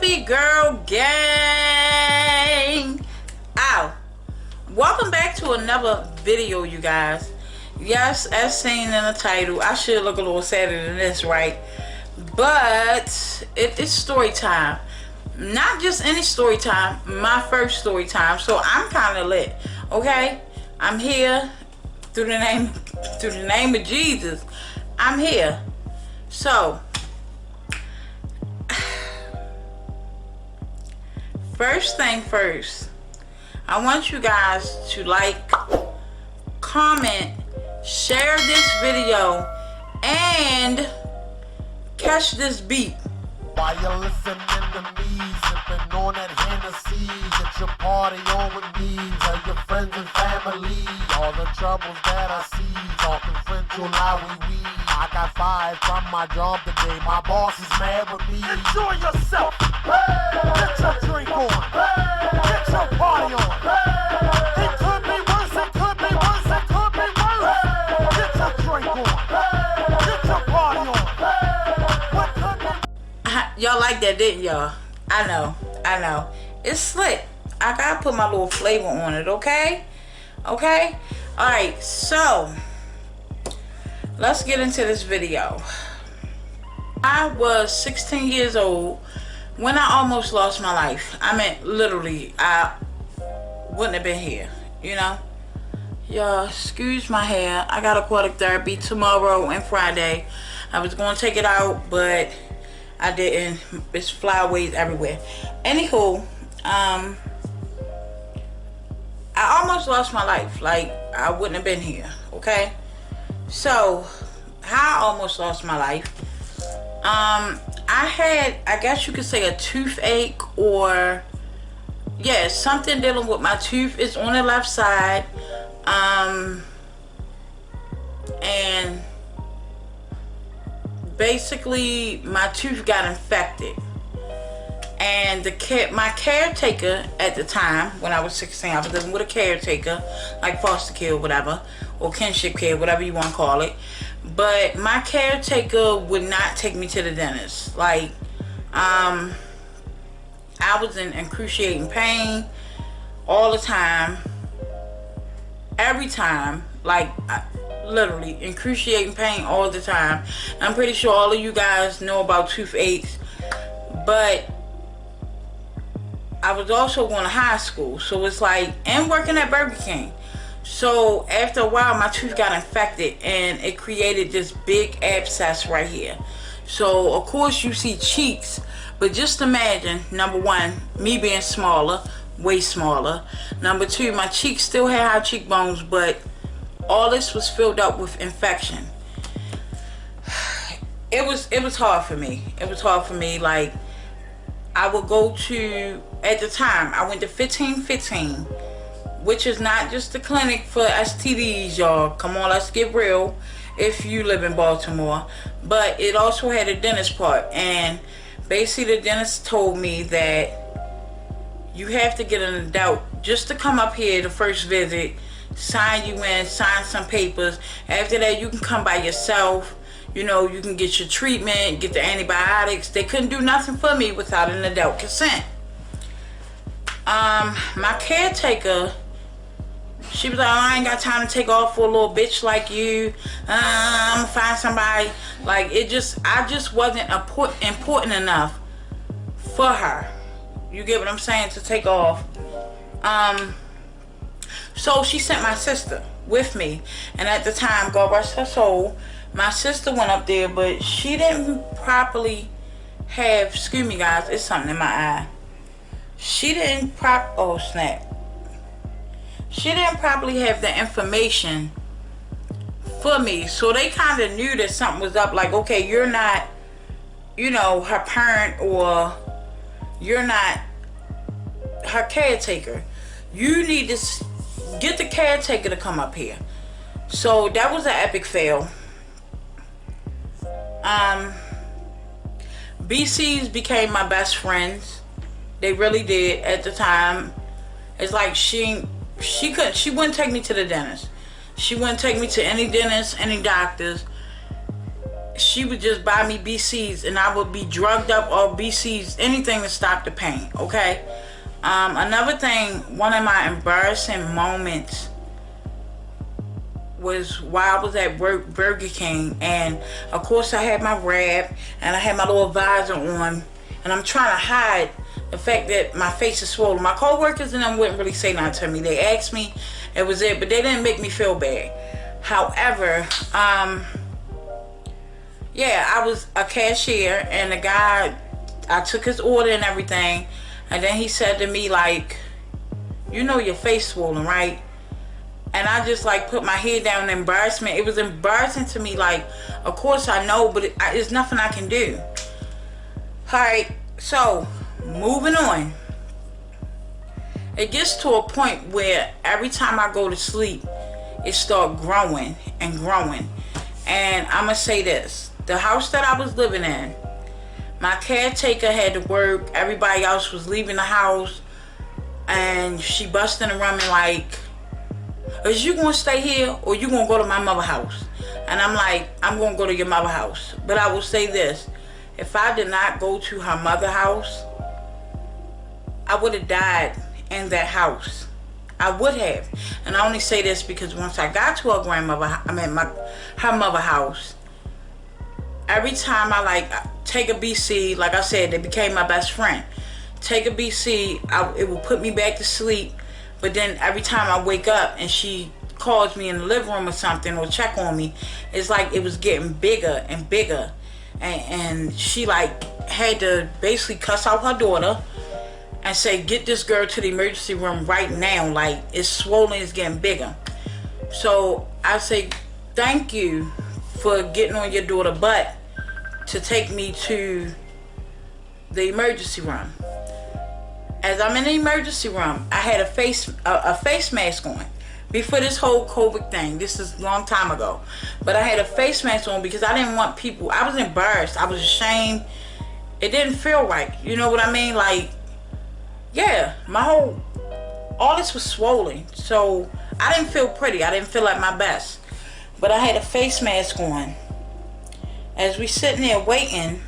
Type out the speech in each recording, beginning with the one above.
Baby girl gang. Ow. Welcome back to another video, you guys. Yes, as seen in the title, I should look a little sadder than this, right? But it's story time. Not just any story time, my first story time. So I'm kind of lit, okay? I'm here through the name of Jesus. I'm here. So first thing first, I want you guys to like, comment, share this video, and catch this beat. While you're listening to me, sipping on that Hennessy, get your party on with me, tell your friends and family, all the troubles that I see, talking French on oui. I got fired from my job today, my boss is mad with me. Enjoy yourself, get your drink on, get your party on. It could be worse, it could be worse, it could be worse. Get your drink on, get your party on. What could be? Y'all like that, didn't y'all? I know. It's slick. I gotta put my little flavor on it, okay? Okay? Alright, so let's get into this video. I was 16 years old when I almost lost my life. I mean, literally, I wouldn't have been here, you know? Y'all, excuse my hair. I got aquatic therapy tomorrow and Friday. I was going to take it out, but I didn't. It's flyaways everywhere. Anywho, I almost lost my life. Like, I wouldn't have been here, okay? So, how I almost lost my life. I had, I guess you could say, a toothache, or yeah, something dealing with my tooth. It's on the left side. And basically my tooth got infected, and my caretaker at the time, when I was 16, I was living with a caretaker, like foster care or whatever, or kinship care, whatever you want to call it. But my caretaker would not take me to the dentist. Like, I was in excruciating pain all the time, every time, like, literally excruciating pain all the time. I'm pretty sure all of you guys know about toothaches, but I was also going to high school, so it's like, and working at Burger King. So after a while, my tooth got infected, and it created this big abscess right here. So of course you see cheeks, but just imagine, number one, me being smaller, way smaller. Number two, my cheeks still had high cheekbones, but all this was filled up with infection. It was hard for me. It was hard for me. Like, I would go to, at the time, I went to 1515, which is not just a clinic for STDs, y'all. Come on, let's get real if you live in Baltimore. But it also had a dentist part. And basically the dentist told me that you have to get an adult just to come up here the first visit, sign you in, sign some papers. After that, you can come by yourself. You know, you can get your treatment, get the antibiotics. They couldn't do nothing for me without an adult consent. My caretaker, she was like, I ain't got time to take off for a little bitch like you. I'm gonna find somebody. Like, I just wasn't important enough for her. You get what I'm saying? To take off. So she sent my sister with me, and at the time, God rest her soul, my sister went up there, but she didn't properly have, excuse me guys, it's something in my eye. She didn't oh snap. She didn't properly have the information for me, so they kind of knew that something was up. Like, okay, you're not, you know, her parent, or you're not her caretaker. You need to get the caretaker to come up here. So that was an epic fail. BCs became my best friends. They really did at the time. It's like she wouldn't take me to the dentist. She wouldn't take me to any dentist, any doctors. she would just buy me BCs, and I would be drugged up or BCs, anything to stop the pain, okay? Another thing, one of my embarrassing moments was while I was at Burger King, and of course I had my wrap and I had my little visor on, and I'm trying to hide the fact that my face is swollen. My co-workers and them wouldn't really say nothing to me. They asked me, it was it, but they didn't make me feel bad. However, yeah, I was a cashier, and the guy, I took his order and everything, and then he said to me, like, you know your face swollen, right? And I just like put my head down in embarrassment. It was embarrassing to me, like, of course I know, but it's nothing I can do. Alright, so moving on. It gets to a point where every time I go to sleep, it starts growing and growing. And I'm going to say this. The house that I was living in, my caretaker had to work. Everybody else was leaving the house. And she busted in the room and like, is you going to stay here or you going to go to my mother's house? And I'm like, I'm going to go to your mother's house. But I will say this. If I did not go to her mother's house, I would have died in that house. I would have. And I only say this because once I got to her her mother's house, every time I like take a BC, like I said, they became my best friend. Take a BC, it would put me back to sleep. But then every time I wake up and she calls me in the living room or something or check on me, it's like it was getting bigger and bigger. And she like had to basically cuss out her daughter and say, get this girl to the emergency room right now. Like, it's swollen, it's getting bigger. So I say, thank you for getting on your daughter's butt to take me to the emergency room. As I'm in the emergency room, I had a face mask on. Before this whole COVID thing, this is a long time ago. But I had a face mask on because I didn't want people, I was embarrassed, I was ashamed. It didn't feel right, you know what I mean? Like, yeah, all this was swollen. So I didn't feel pretty, I didn't feel like my best. But I had a face mask on. As we sitting there waiting,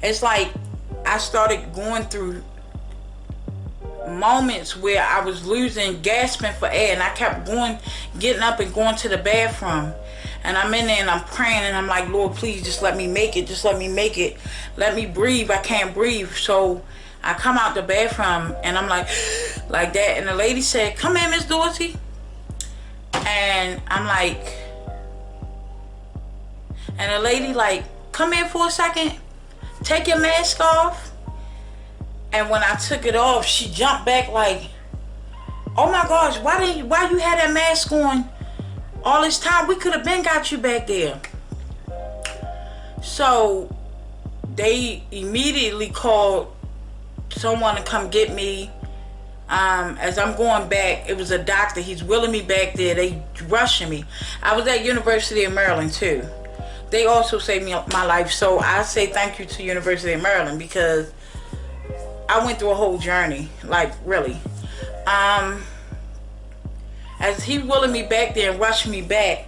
it's like I started going through moments where I was gasping for air, and I kept getting up and going to the bathroom, and I'm in there and I'm praying and I'm like, Lord, please just let me make it, just let me make it, let me breathe, I can't breathe. So I come out the bathroom and I'm like that, and the lady said, come in, Miss Dorsey. And I'm like, and the lady like, come in for a second, take your mask off. And when I took it off, she jumped back like, oh my gosh, why you had that mask on all this time? We could have been got you back there. So they immediately called someone to come get me. As I'm going back, it was a doctor. He's wheeling me back there. They rushing me. I was at University of Maryland too. They also saved me my life. So I say thank you to University of Maryland because I went through a whole journey, like really. As he wheeling me back there and rushing me back,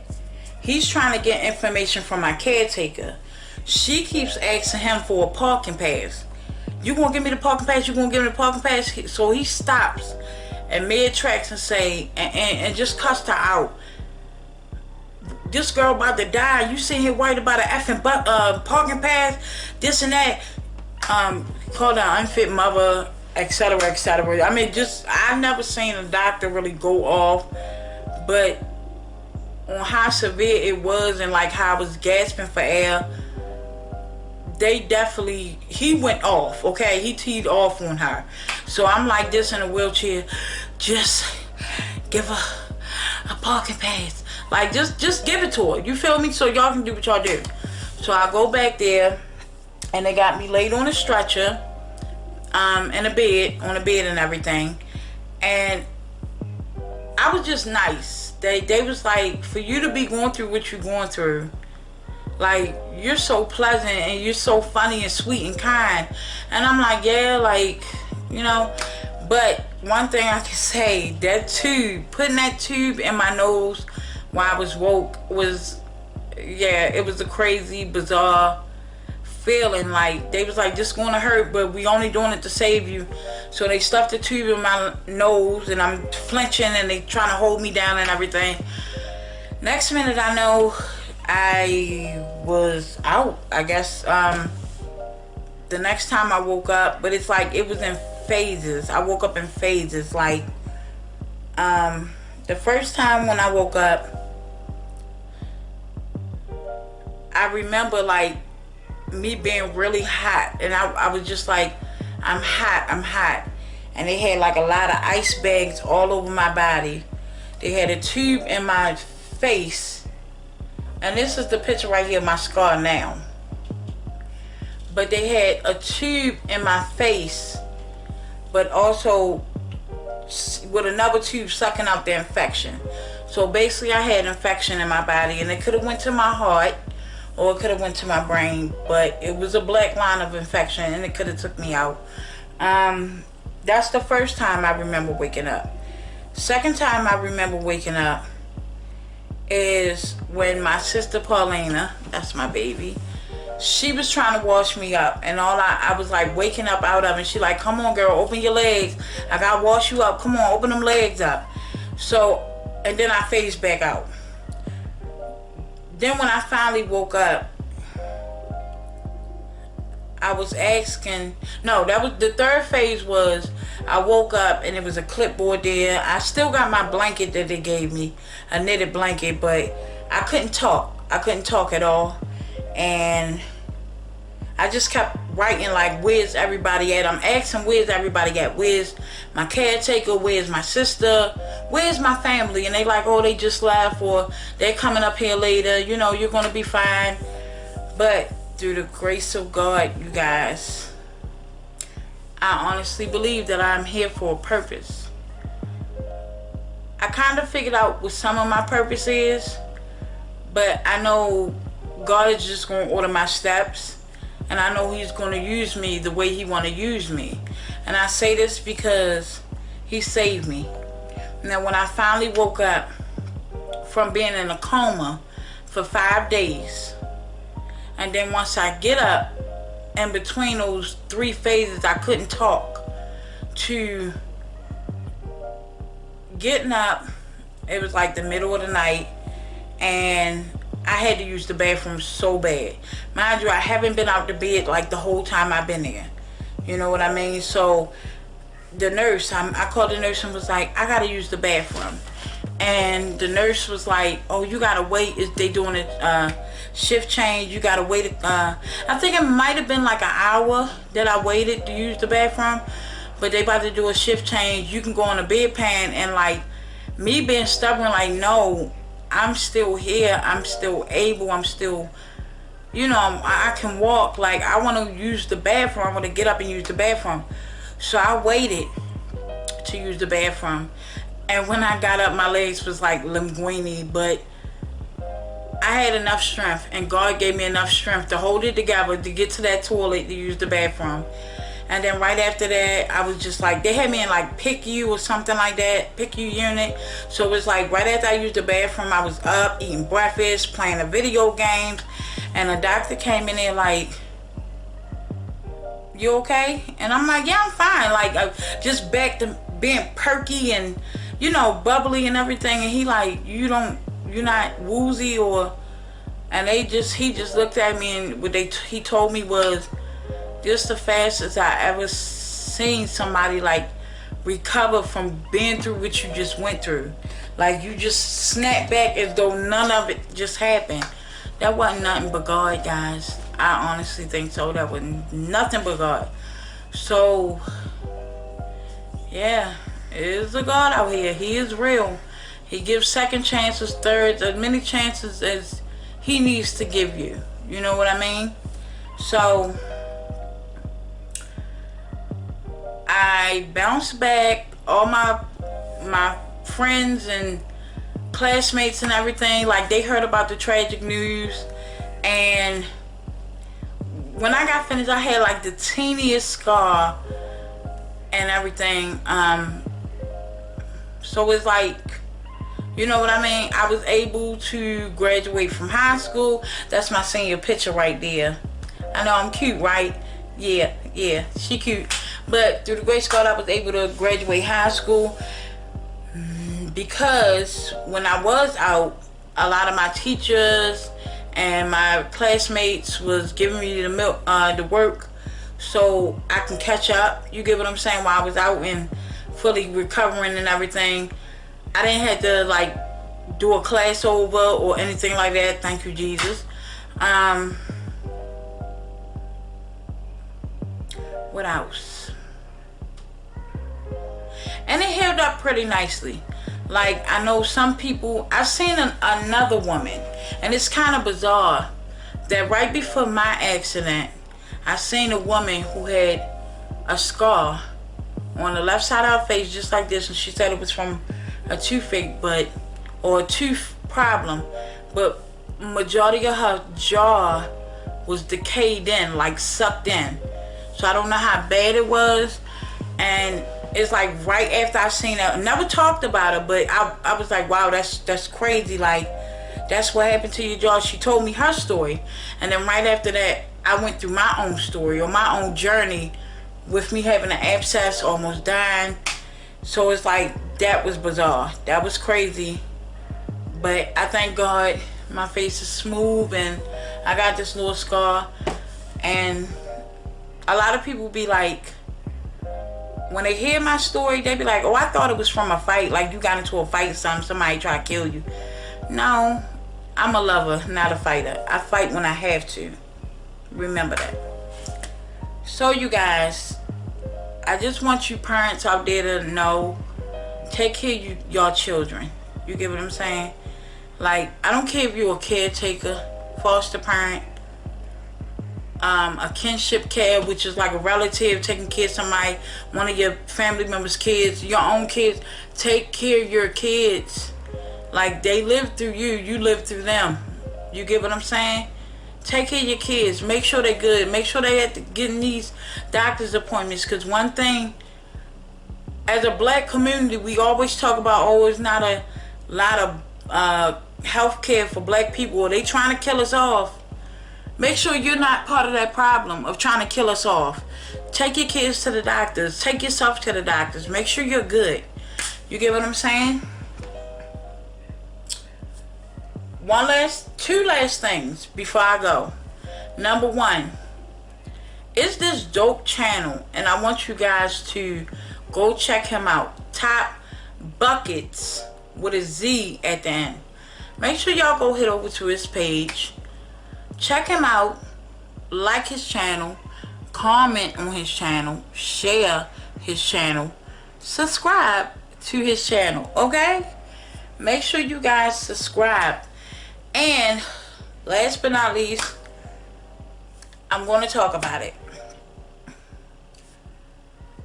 he's trying to get information from my caretaker. She keeps asking him for a parking pass. You gonna give me the parking pass? You gonna give me the parking pass? So he stops at mid-tracks and say, and just cussed her out. This girl about to die. You sitting here worried about an effing parking pass, this and that. Called her unfit mother, etc., etc. I mean, I've never seen a doctor really go off, but on how severe it was and like how I was gasping for air, he went off, okay? He teed off on her. So I'm like this in a wheelchair, just give her a parking pass. Like, just give it to her, you feel me? So y'all can do what y'all do. So I go back there, and they got me laid on a stretcher, in a bed, on a bed and everything. And I was just nice. They was like, for you to be going through what you're going through, like, you're so pleasant and you're so funny and sweet and kind. And I'm like, yeah, like, you know. But one thing I can say, that tube, putting that tube in my nose while I was woke yeah, it was a crazy, bizarre feeling. Like, they was like, this gonna hurt, but we only doing it to save you. So they stuffed the tube in my nose, and I'm flinching, and they trying to hold me down and everything. Next minute I know, I was out, I guess. The next time I woke up, but it's like it was in phases. I woke up in phases. Like, the first time when I woke up, I remember like me being really hot, and I was just like, I'm hot. And they had like a lot of ice bags all over my body. They had a tube in my face, and this is the picture right here, my scar now. But they had a tube in my face, but also with another tube sucking out the infection. So basically I had infection in my body, and it could have went to my heart, or it could have went to my brain, but it was a black line of infection, and it could have took me out. That's the first time I remember waking up. Second time I remember waking up is when my sister Paulina, that's my baby, she was trying to wash me up, and I was like waking up out of it. She like, come on girl, open your legs, I gotta wash you up, come on, open them legs up. So, and then I phased back out. Then when I finally woke up, I was asking, no, that was the third phase. Was I woke up and it was a clipboard there. I still got my blanket that they gave me, a knitted blanket, but I couldn't talk at all. And I just kept writing like, where's everybody at? I'm asking, where's everybody at? Where's my caretaker? Where's my sister? Where's my family? And they like, oh, they just left, or they're coming up here later. You know, you're gonna be fine. But through the grace of God, you guys, I honestly believe that I'm here for a purpose. I kind of figured out what some of my purpose is, but I know God is just going to order my steps, and I know he's going to use me the way he want to use me. And I say this because he saved me. Now, when I finally woke up from being in a coma for 5 days, and then once I get up, in between those 3 phases, I couldn't talk, to getting up, it was like the middle of the night, and I had to use the bathroom so bad. Mind you, I haven't been out the bed like the whole time I've been there. You know what I mean? So the nurse, I called the nurse and was like, I gotta use the bathroom. And the nurse was like, oh, you gotta wait. They doing a shift change. You gotta wait. I think it might have been like an hour that I waited to use the bathroom. But they about to do a shift change. You can go on a bedpan, and like me being stubborn, like, no, I'm still here. I'm still able. I'm still, you know, I can walk. Like, I want to use the bathroom. I want to get up and use the bathroom. So I waited to use the bathroom. And when I got up, my legs was like linguini, but I had enough strength, and God gave me enough strength to hold it together to get to that toilet to use the bathroom. And then right after that, I was just like, they had me in like PICU or something like that, PICU unit. So it was like right after I used the bathroom, I was up eating breakfast, playing the video games, and the doctor came in there like, you okay? And I'm like, yeah, I'm fine. Like, just back to being perky and, you know, bubbly and everything. And he like, you're not woozy, or, and he just looked at me, and what he told me was, this the fastest I ever seen somebody like recover from being through what you just went through. Like, you just snap back as though none of it just happened. That wasn't nothing but God, guys. I honestly think so. That was nothing but God. So yeah, it is a God out here. He is real. He gives second chances, thirds, as many chances as he needs to give you. You know what I mean? So I bounced back. All my friends and classmates and everything, like, they heard about the tragic news, and when I got finished, I had like the teeniest scar and everything. So it's like, You know what I mean? I was able to graduate from high school. That's my senior picture right there. I know I'm cute, right? Yeah, she cute. But through the grace of God, I was able to graduate high school because when I was out, a lot of my teachers and my classmates was giving me the work so I can catch up. You get what I'm saying? While I was out and fully recovering and everything, I didn't have to like do a class over or anything like that. Thank you, Jesus. What else? And it healed up pretty nicely. Like, I know some people, I've seen another woman, and it's kind of bizarre that right before my accident, I seen a woman who had a scar on the left side of her face just like this, and she said it was from a toothache, or a tooth problem, but majority of her jaw was decayed in, like sucked in. So I don't know how bad it was, and it's like right after I seen her, never talked about her, but I was like, wow, that's crazy. Like, that's what happened to your jaw. She told me her story, and then right after that, I went through my own story or my own journey with me having an abscess, almost dying. So it's like, that was bizarre. That was crazy. But I thank God my face is smooth and I got this little scar. And a lot of people be like, when they hear my story, they be like, oh, I thought it was from a fight. Like you got into a fight, somebody try to kill you. No, I'm a lover, not a fighter. I fight when I have to. Remember that. So you guys, I just want you parents out there to know, take care of your children. You get what I'm saying? Like, I don't care if you're a caretaker, foster parent, a kinship care, which is like a relative taking care of somebody, one of your family members' kids, your own kids. Take care of your kids. Like, they live through you, you live through them. You get what I'm saying? Take care of your kids. Make sure they're good. Make sure they have to get in these doctor's appointments. Because one thing, as a black community, we always talk about, oh, it's not a lot of health care for black people, or they trying to kill us off. Make sure you're not part of that problem of trying to kill us off. Take your kids to the doctors. Take yourself to the doctors. Make sure you're good. You get what I'm saying? Two last things before I go. Number one, it's this dope channel, and I want you guys to go check him out. Top Buckets with a Z at the end. Make sure y'all go head over to his page. Check him out. Like his channel. Comment on his channel. Share his channel. Subscribe to his channel. Okay? Make sure you guys subscribe. And last but not least, I'm going to talk about it.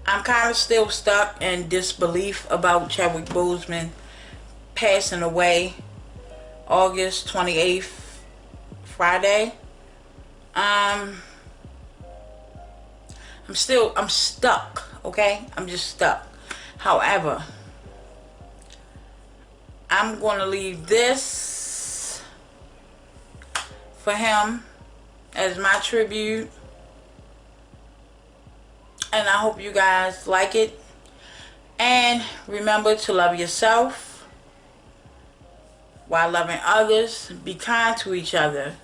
I'm kind of still stuck in disbelief about Chadwick Boseman passing away August 28th, Friday. I'm stuck, okay? I'm just stuck. However, I'm going to leave this for him as my tribute. And I hope you guys like it. And remember to love yourself while loving others. Be kind to each other.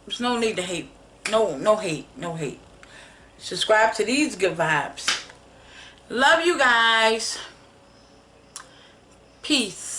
There's no need to hate. No hate. Subscribe to these good vibes. Love you guys. Peace.